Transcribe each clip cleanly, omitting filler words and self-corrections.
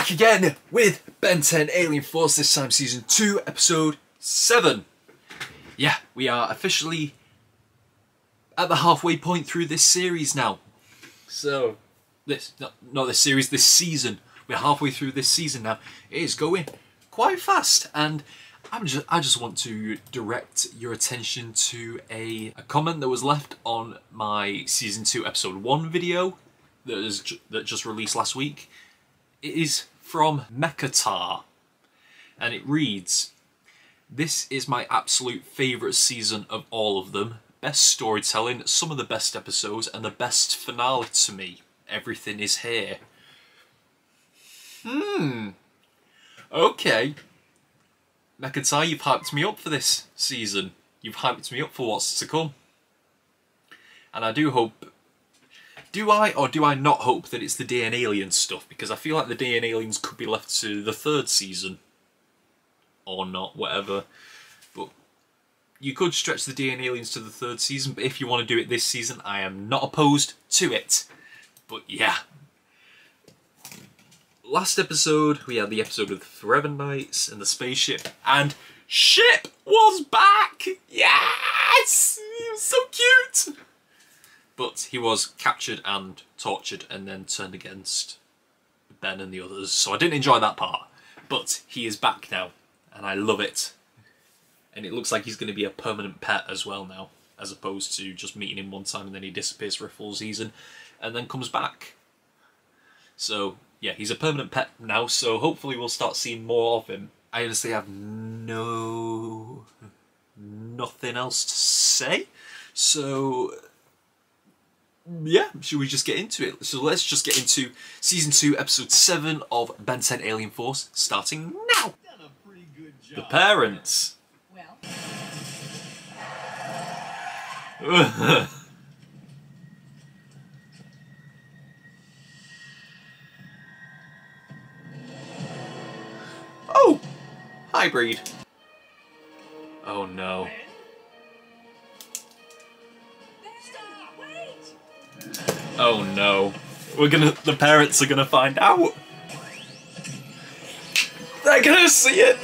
back again with Ben 10 Alien Force, this time Season 2, Episode 7. Yeah, we are officially at the halfway point through this series now. So, this season. We're halfway through this season now. It is going quite fast, and I just want to direct your attention to a comment that was left on my Season 2 Episode 1 video that just released last week. It is from Mechatar, and it reads, "This is my absolute favourite season of all of them. Best storytelling, some of the best episodes, and the best finale to me. Everything is here." Okay. Mechatar, you've hyped me up for this season. You've hyped me up for what's to come. And I do hope... Do I or do I not hope that it's the DNA Aliens stuff? Because I feel like the DNA Aliens could be left to the third season. Or not, whatever. But you could stretch the DNA Aliens to the third season, but if you want to do it this season, I am not opposed to it. But yeah. Last episode, we had the episode with the Forever Knights and the spaceship, and Ship was back! Yes! He was so cute! But he was captured and tortured and then turned against Ben and the others, so I didn't enjoy that part. But he is back now, and I love it. And it looks like he's going to be a permanent pet as well now, as opposed to just meeting him one time and then he disappears for a full season and then comes back. So, yeah, he's a permanent pet now, so hopefully we'll start seeing more of him. I honestly have nothing else to say, so... yeah, should we just get into it? So let's just get into Season 2, Episode 7 of Ben 10 Alien Force, starting now! Done a pretty good job. The parents. Well. Oh! Hybrid. Oh no. Oh no. The parents are gonna find out. They're gonna see it.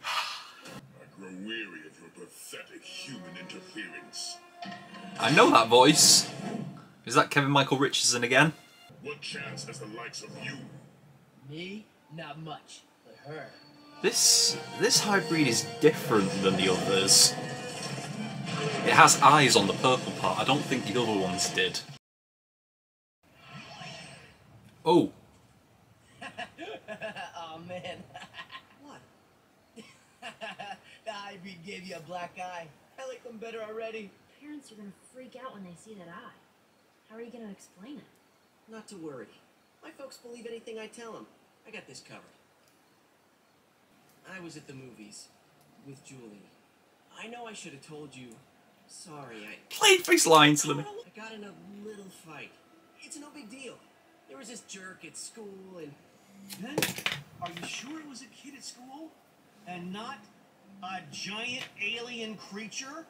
I grow weary of your pathetic human interference. I know that voice. Is that Kevin Michael Richardson again? What chance has the likes of you? Me? Not much. But her. This hybrid is different than the others. It has eyes on the purple part. I don't think the other ones did. Oh. Oh man. What? The hybrid gave you a black eye. I like them better already. Parents are gonna freak out when they see that eye. How are you gonna explain it? Not to worry. My folks believe anything I tell them. I got this covered. I was at the movies with Julie. I know I should have told you. Sorry, Plain face lying to them. I got in a little fight. It's no big deal. There was this jerk at school and... Then, are you sure it was a kid at school? And not a giant alien creature?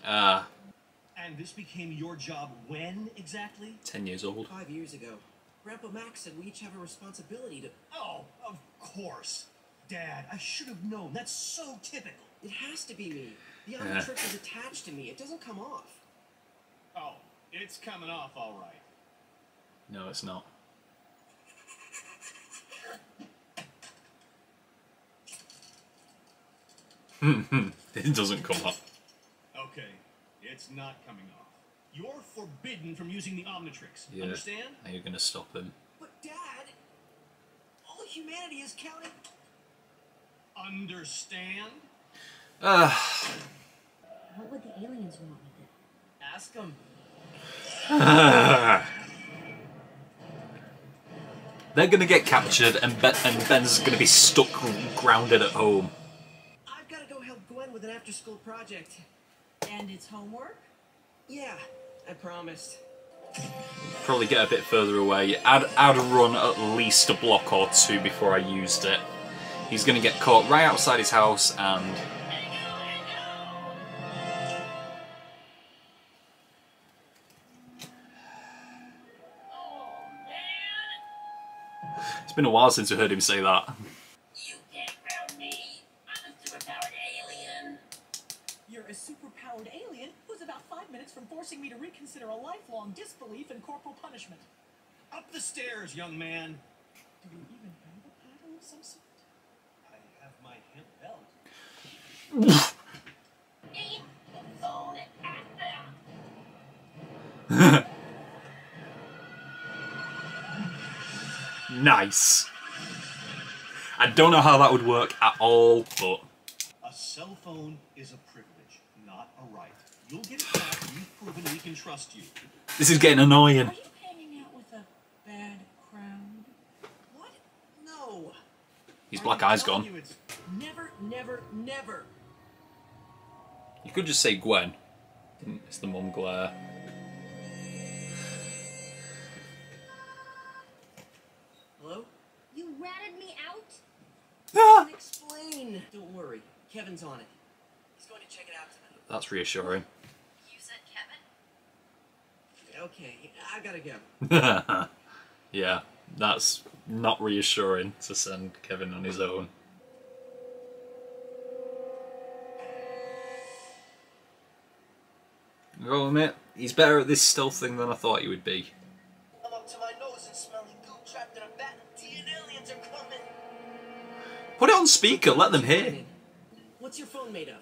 And this became your job when, exactly? 10 years old. 5 years ago. Grandpa Max said we each have a responsibility to... Oh, of course. Dad, I should have known. That's so typical. It has to be me. The Omnitrix is attached to me. It doesn't come off. Oh, it's coming off all right. No, it's not. It doesn't come off. Okay, it's not coming off. You're forbidden from using the Omnitrix. Yeah. Understand? Now you're gonna stop him. But Dad, all humanity is counting... Understand? What would the aliens want with it? Ask them. They're gonna get captured, and Ben's gonna be stuck, grounded at home. I've got to go help Gwen with an after-school project. And it's homework? Yeah, I promised. Probably get a bit further away. I'd run at least a block or two before I used it. He's gonna get caught right outside his house and... It's been a while since we heard him say that. You can't ground me. I'm a superpowered alien. You're a superpowered alien who's about 5 minutes from forcing me to reconsider a lifelong disbelief in corporal punishment. Up the stairs, young man. Do you even have a paddle of some sort? I have my hemp belt. Aim the phone at them. Nice. I don't know how that would work at all, but... A cell phone is a privilege, not a right. You'll get it back when you've proven we can trust you. This is getting annoying. Are you hanging out with a bad crowd? What? No. His black eye's telling gone. you it's Never, never, never. You could just say Gwen. It's the mum glare. Hello? You ratted me out? I'll explain. Don't worry. Kevin's on it. He's going to check it out tonight. That's reassuring. You said Kevin? Okay, I gotta go. Yeah, that's not reassuring to send Kevin on his own. I'll admit, he's better at this stealth thing than I thought he would be. I'm up to my nose in smelly goo trapped in a vat. And aliens are coming. Put it on speaker, let them hear. What's your phone made of?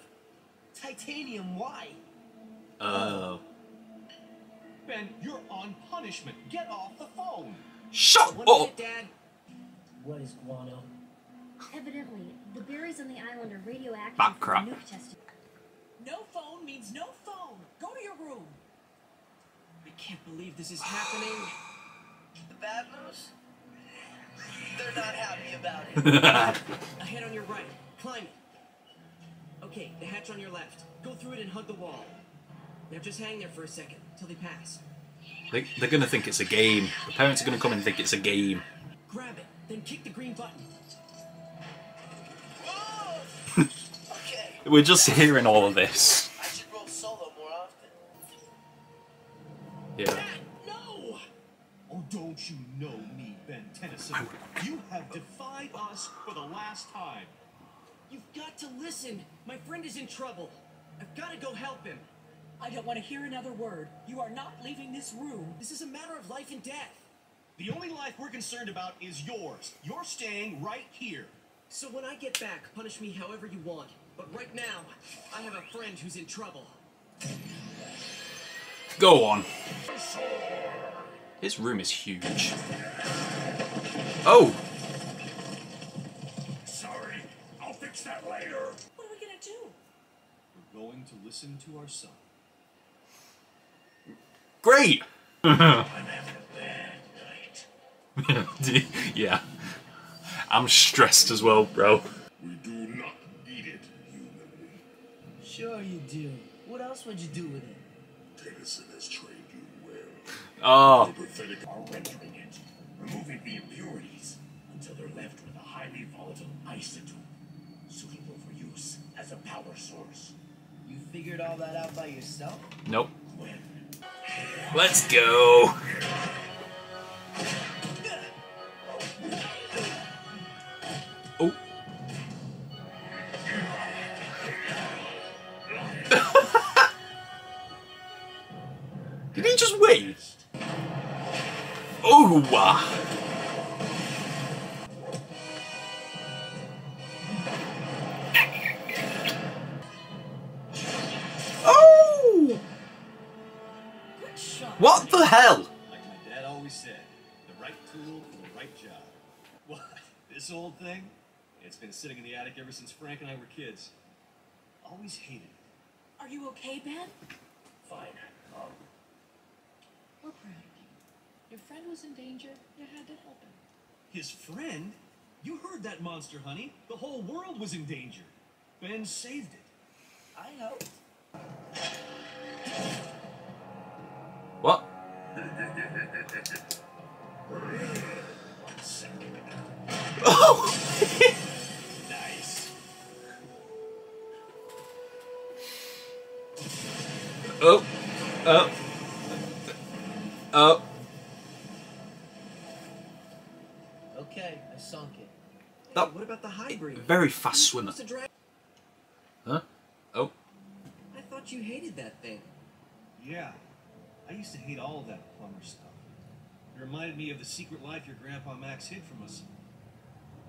Titanium. Why? Oh. Ben, you're on punishment. Get off the phone. Shut One up! minute, Dad. What is guano? Evidently, the berries on the island are radioactive Bat for crap. nuke testing. No phone means no phone. Go to your room. I can't believe this is happening. The bad news? They're not happy about it. A head on your right. Climb it. Okay, the hatch on your left. Go through it and hug the wall. Now just hang there for a second, till they pass. They're gonna think it's a game. The parents are gonna come and think it's a game. Grab it, then kick the green button. Okay. We're just hearing all of this. I should roll solo more often. Yeah. No! Oh, don't you know me, Ben Tennyson? You have defied us for the last time. You've got to listen. My friend is in trouble. I've got to go help him. I don't want to hear another word. You are not leaving this room. This is a matter of life and death. The only life we're concerned about is yours. You're staying right here. So when I get back, punish me however you want. But right now, I have a friend who's in trouble. Go on. His room is huge. Oh! Sorry, I'll fix that later. What are we gonna do? We're going to listen to our son. Great! I'm having a bad night. Yeah. I'm stressed as well, bro. We do not need it, human. Sure you do. What else would you do with it? Tennyson has trained you well. Oh. The pathetic are rendering it, removing the impurities until they're left with a highly volatile isotope, suitable for use as a power source. You figured all that out by yourself? Nope. When Let's go. Oh. Did he just win? Oh, wow. Oh! Good shot. What the hell? like my dad always said, the right tool for the right job. What? This old thing? It's been sitting in the attic ever since Frank and I were kids. Always hated it. Are you okay, Ben? Fine. We're proud of you. Your friend was in danger. You had to help him. His friend? You heard that monster, honey. The whole world was in danger. Ben saved it. I helped. What? Oh! Nice. Oh. Oh. Oh. Okay, I sunk it. That- Hey, what about the hybrid? Very fast swimmer. Supposed to drag- Huh? Oh. I thought you hated that thing. Yeah, I used to hate all of that plumber stuff. It reminded me of the secret life your Grandpa Max hid from us.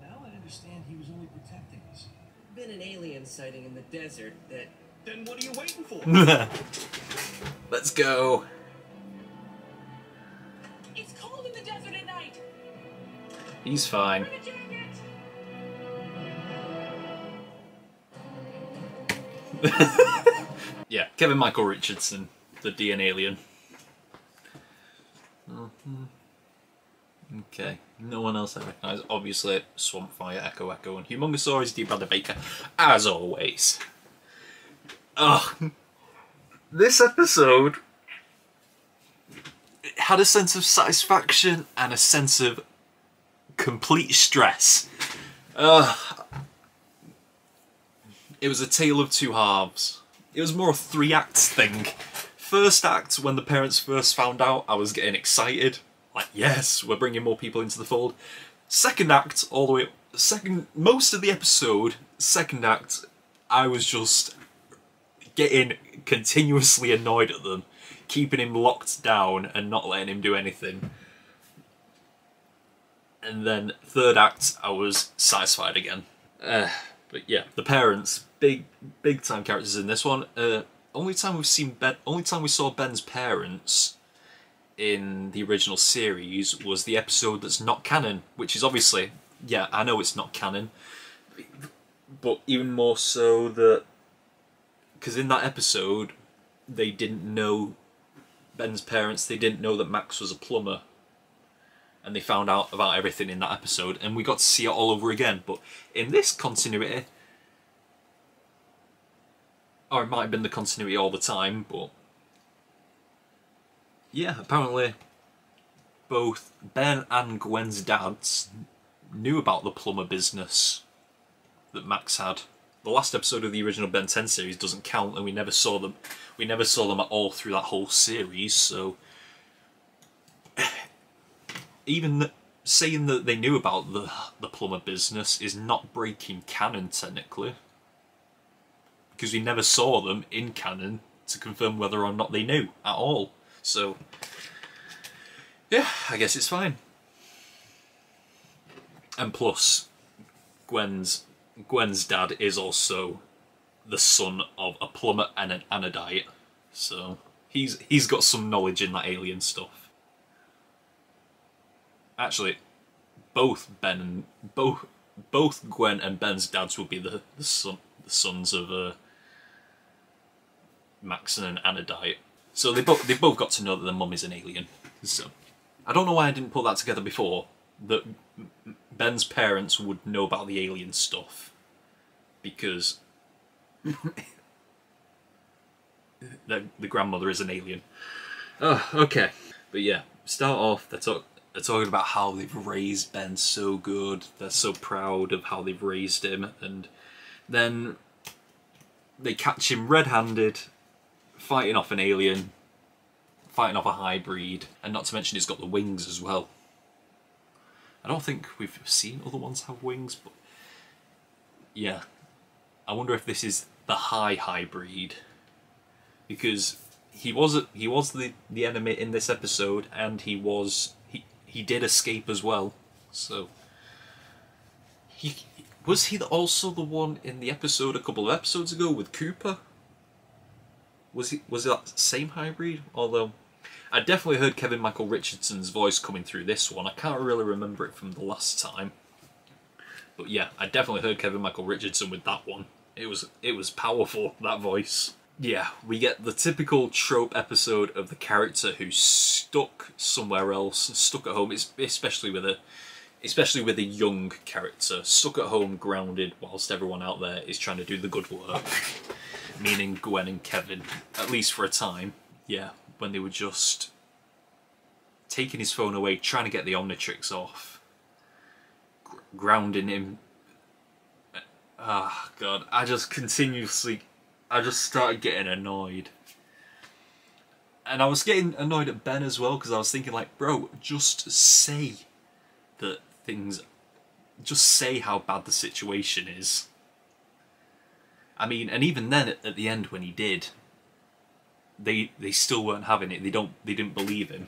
Now I understand he was only protecting us. Been an alien sighting in the desert that... Then what are you waiting for? Let's go. It's cold in the desert at night. He's fine. Bring a jacket. Yeah, Kevin Michael Richardson, the DNA alien. Okay, no one else I recognise. Obviously, Swampfire, Echo Echo, and Humongousaurus, D. Bradley Baker, as always. Ugh. This episode, it had a sense of satisfaction and a sense of complete stress. It was a tale of two halves. It was more a 3-act thing. First act, when the parents first found out, I was getting excited. Like, yes, we're bringing more people into the fold. Second act, all the way... most of the episode, second act, I was just getting continuously annoyed at them, keeping him locked down and not letting him do anything. And then third act, I was satisfied again. But yeah, the parents, big time characters in this one. Only time we saw Ben's parents in the original series was the episode that's not canon, which is obviously, yeah, I know it's not canon, but even more so that, because in that episode, they didn't know, Ben's parents, they didn't know that Max was a plumber. And they found out about everything in that episode, and we got to see it all over again. But in this continuity, or it might have been the continuity all the time, but yeah, apparently both Ben and Gwen's dads knew about the plumber business that Max had. The last episode of the original Ben 10 series doesn't count, and we never saw them. We never saw them at all through that whole series, so even saying that they knew about the plumber business is not breaking canon, technically. Because we never saw them in canon to confirm whether or not they knew at all. So, yeah, I guess it's fine. And plus, Gwen's dad is also the son of a plumber and an anodite. So, he's got some knowledge in that alien stuff. Actually, both Gwen and Ben's dads would be the sons of Max and an anodite. So they both got to know that their mum is an alien. So I don't know why I didn't put that together before. That Ben's parents would know about the alien stuff because the grandmother is an alien. Oh, okay. But yeah, start off. They're talking about how they've raised Ben so good. They're so proud of how they've raised him, and then they catch him red-handed, fighting off an alien, fighting off a hybrid, and not to mention he's got the wings as well. I don't think we've seen other ones have wings, but yeah. I wonder if this is the high hybrid, because he was the enemy in this episode, and he did escape as well. So was he also the one in the episode a couple of episodes ago with Cooper? Was it that same hybrid? Although I definitely heard Kevin Michael Richardson's voice coming through this one. I can't really remember it from the last time. But yeah, I definitely heard Kevin Michael Richardson with that one. It was powerful, that voice. Yeah, we get the typical trope episode of the character who's stuck somewhere else, stuck at home, especially with a young character, stuck at home, grounded, whilst everyone out there is trying to do the good work. Meaning Gwen and Kevin, at least for a time. Yeah, when they were just taking his phone away, trying to get the Omnitrix off, grounding him. Ah, God, I just started getting annoyed. And I was getting annoyed at Ben as well, because I was thinking like, bro, just say that things just say how bad the situation is. I mean, and even then, at the end when he did, they still weren't having it. They didn't believe him.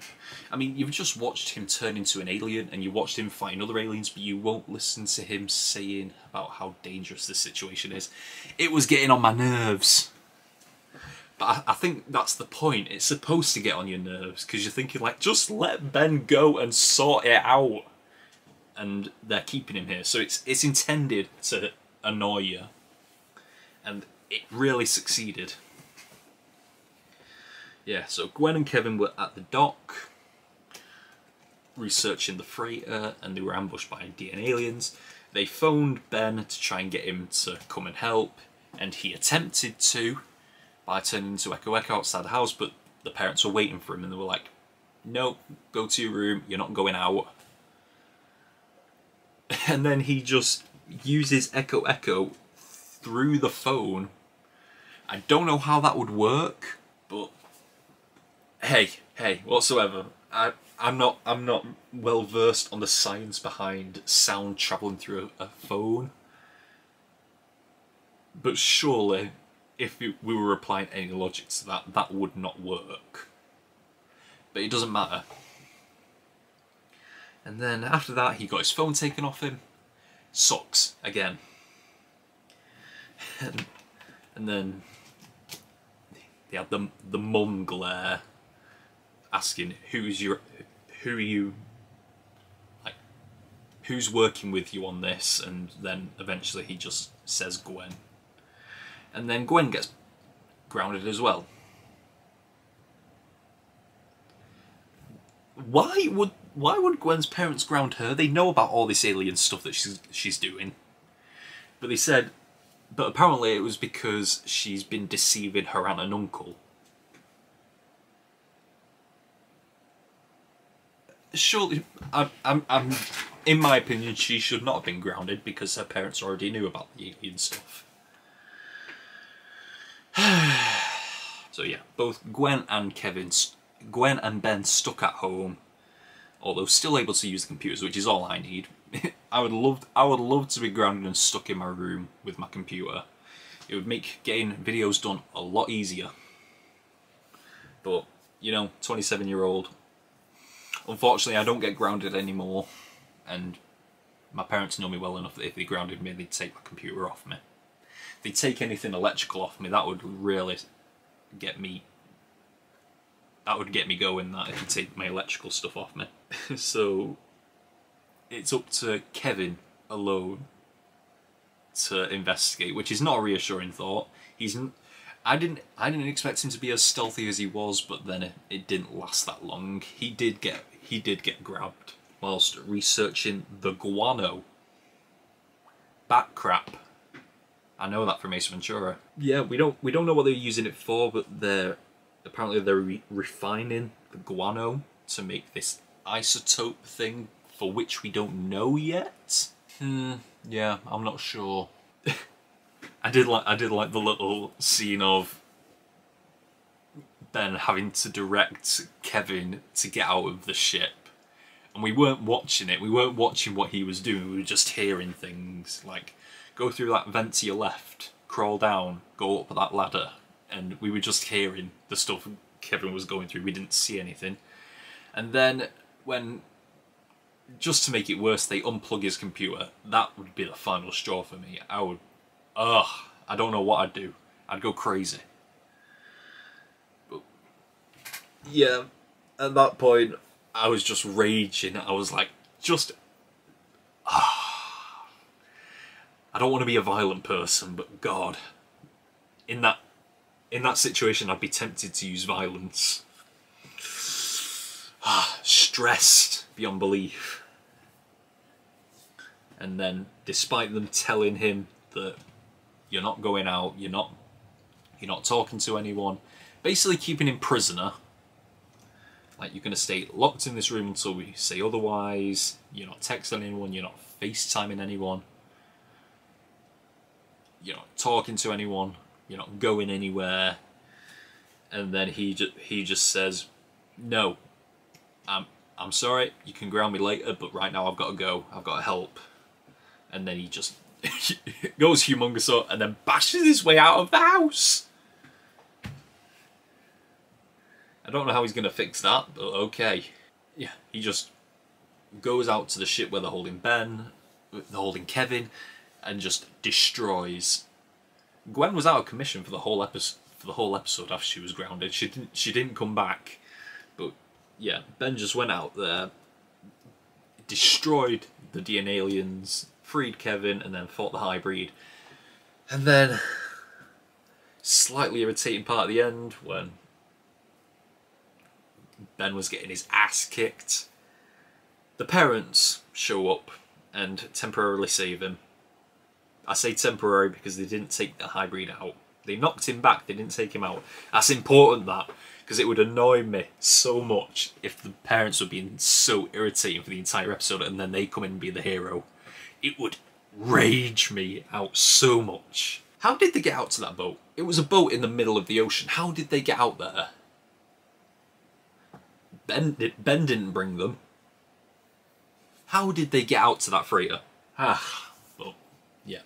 I mean, you've just watched him turn into an alien, and you watched him fighting other aliens, but you won't listen to him saying about how dangerous this situation is. It was getting on my nerves. But I think that's the point. It's supposed to get on your nerves, because you're thinking, like, just let Ben go and sort it out. And they're keeping him here. So it's intended to annoy you. And it really succeeded. Yeah, so Gwen and Kevin were at the dock, researching the freighter, and they were ambushed by DNA aliens. They phoned Ben to try and get him to come and help, and he attempted to by turning into Echo Echo outside the house, but the parents were waiting for him, and they were like, no, go to your room, you're not going out. And then he just uses Echo Echo through the phone. I don't know how that would work, but hey, whatsoever. I'm not well versed on the science behind sound travelling through a phone. But surely, if we were applying any logic to that, that would not work. But it doesn't matter. And then after that, he got his phone taken off him. Sucks again. And then they had the mum glare, asking who are you, like, who's working with you on this? And then eventually he just says Gwen, and then Gwen gets grounded as well. Why would Gwen's parents ground her? They know about all this alien stuff that she's doing, but they said. But apparently it was because she's been deceiving her aunt and uncle. Surely, I'm in my opinion, she should not have been grounded because her parents already knew about the alien stuff. So yeah, both Gwen and Ben stuck at home, although still able to use the computers, which is all I need. I would love to be grounded and stuck in my room with my computer. It would make getting videos done a lot easier. But, you know, 27-year-old. Unfortunately, I don't get grounded anymore, and my parents know me well enough that if they grounded me, they'd take my computer off me. If they take anything electrical off me, that would really get me. That would get me going. That if they take my electrical stuff off me. So it's up to Kevin alone to investigate, which is not a reassuring thought. I didn't expect him to be as stealthy as he was, but then it didn't last that long. He did get grabbed whilst researching the guano. Bat crap. I know that from Ace Ventura. Yeah, we don't know what they're using it for, but apparently they're refining the guano to make this isotope thing, for which we don't know yet. Yeah, I'm not sure. I did like the little scene of Ben having to direct Kevin to get out of the ship, and we weren't watching it. We weren't watching what he was doing. We were just hearing things like go through that vent to your left, crawl down, go up that ladder, and we were just hearing the stuff Kevin was going through. We didn't see anything, and then when, just to make it worse, they unplug his computer. That would be the final straw for me. I don't know what I'd do. I'd go crazy. But yeah, at that point, I was just raging. I was like, I don't want to be a violent person, but God, in that situation, I'd be tempted to use violence. Stressed beyond belief. And then, despite them telling him that you're not going out, you're not talking to anyone, basically keeping him prisoner. Like, you're going to stay locked in this room until we say otherwise. You're not texting anyone, you're not FaceTiming anyone, you're not talking to anyone, you're not going anywhere. And then he just says, no, I'm sorry, you can ground me later, but right now I've got to go, I've got to help. And then he just goes humongous up and then bashes his way out of the house. I don't know how he's going to fix that, but okay. Yeah, he just goes out to the ship where they're holding Ben, they're holding Kevin, and just destroys. Gwen was out of commission for the whole episode after she was grounded. She didn't come back. But yeah, Ben just went out there, destroyed the DNA aliens, freed Kevin, and then fought the hybrid. And then, slightly irritating part at the end when Ben was getting his ass kicked. The parents show up and temporarily save him. I say temporary because they didn't take the hybrid out. They knocked him back, they didn't take him out. That's important, that, because it would annoy me so much if the parents were being so irritating for the entire episode and then they come in and be the hero. It would rage me out so much. How did they get out to that boat? It was a boat in the middle of the ocean. How did they get out there? Ben didn't bring them. How did they get out to that freighter? Well, yeah.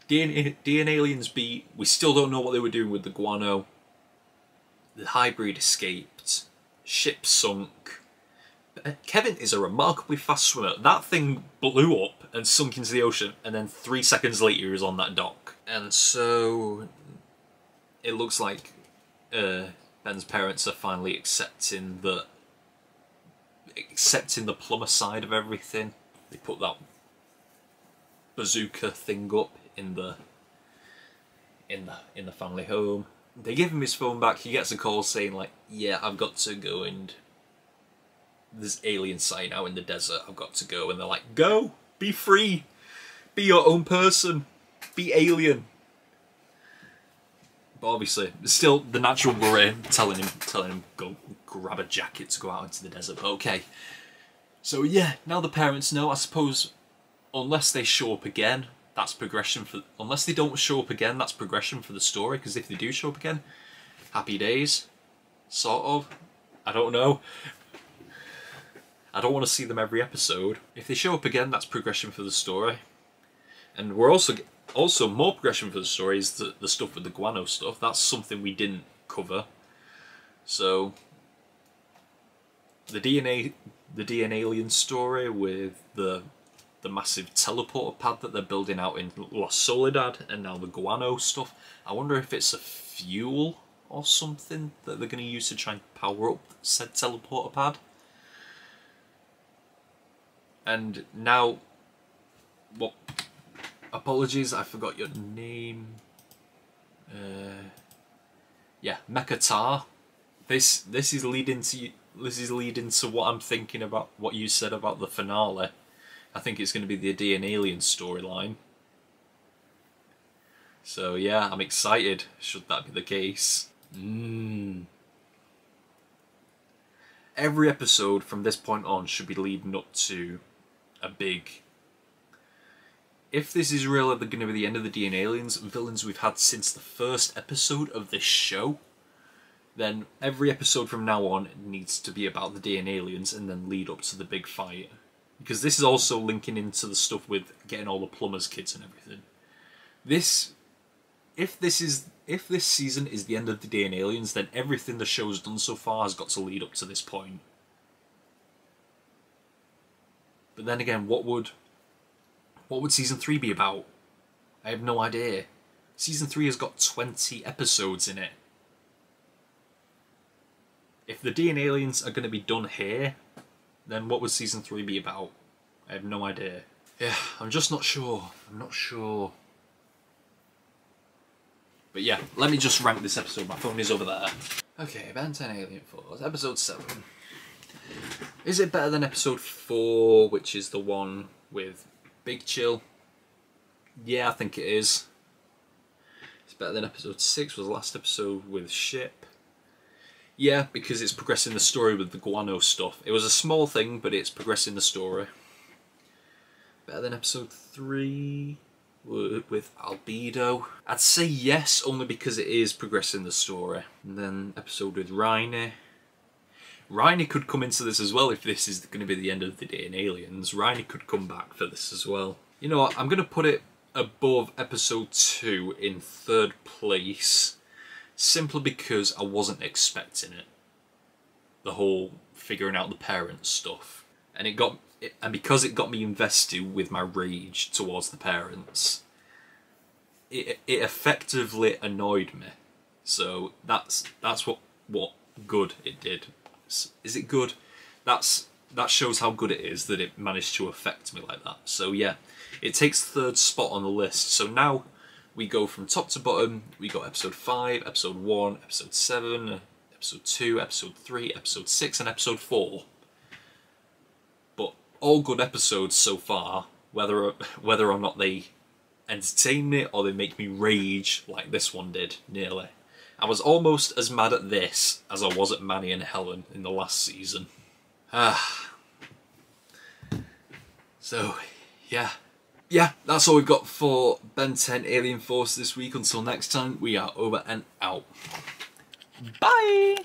DNA aliens beat. We still don't know what they were doing with the guano. The hybrid escaped. Ship sunk. Kevin is a remarkably fast swimmer. That thing blew up and sunk into the ocean, and then 3 seconds later he was on that dock. And so it looks like Ben's parents are finally accepting the plumber side of everything. They put that bazooka thing up in the family home. They give him his phone back. He gets a call saying like, yeah, I've got to go, and there's alien sighting out in the desert. I've got to go. And they're like, go, be free, be your own person, be alien. But obviously, still the natural worry telling him go grab a jacket to go out into the desert. But okay. So yeah, now the parents know. I suppose unless they show up again, that's progression for. Unless they don't show up again, that's progression for the story. Because if they do show up again, happy days, sort of. I don't know. I don't want to see them every episode. If they show up again, that's progression for the story. And we're also more progression for the story is the stuff with the guano stuff. That's something we didn't cover. So the DNA alien story with the massive teleporter pad that they're building out in La Soledad, and now the guano stuff. I wonder if it's a fuel or something that they're going to use to try and power up said teleporter pad. And now, what? Apologies, I forgot your name. Yeah, Mekatar. This is leading to what I'm thinking about. What you said about the finale. I think it's going to be the DNA alien storyline. So yeah, I'm excited. Should that be the case? Every episode from this point on should be leading up to a big. If this is really going to be the end of the DNA aliens, villains we've had since the first episode of this show, then every episode from now on needs to be about the DNA aliens and then lead up to the big fight. Because this is also linking into the stuff with getting all the plumbers' kids and everything. If this season is the end of the DNA aliens, then everything the show's done so far has got to lead up to this point. But then again, what would season 3 be about? I have no idea. Season 3 has got 20 episodes in it. If the DNA aliens are going to be done here, then what would season 3 be about? I have no idea. Yeah, I'm just not sure. I'm not sure. But yeah, let me just rank this episode. My phone is over there. Okay, Ben 10 Alien Force, episode 7. Is it better than episode 4, which is the one with Big Chill? Yeah, I think it is. It's better than episode 6, was the last episode with Ship. Yeah, because it's progressing the story with the guano stuff. It was a small thing, but it's progressing the story. Better than episode 3 with Albedo. I'd say yes, only because it is progressing the story. And then episode with Rainy. Rainy could come into this as well if this is going to be the end of the DNA aliens. Rainy could come back for this as well. You know what, I'm going to put it above episode 2 in 3rd place, simply because I wasn't expecting it. The whole figuring out the parents stuff. And because it got me invested with my rage towards the parents, it effectively annoyed me. So that's what good it did. Is it good? That shows how good it is that it managed to affect me like that. So yeah, it takes 3rd spot on the list. So now we go from top to bottom. We got episode 5, episode 1, episode 7, episode 2, episode 3, episode 6, and episode 4. But all good episodes so far, whether or not they entertain me or they make me rage like this one did, nearly. I was almost as mad at this as I was at Manny and Helen in the last season. So, yeah. Yeah, that's all we've got for Ben 10 Alien Force this week. Until next time, we are over and out. Bye!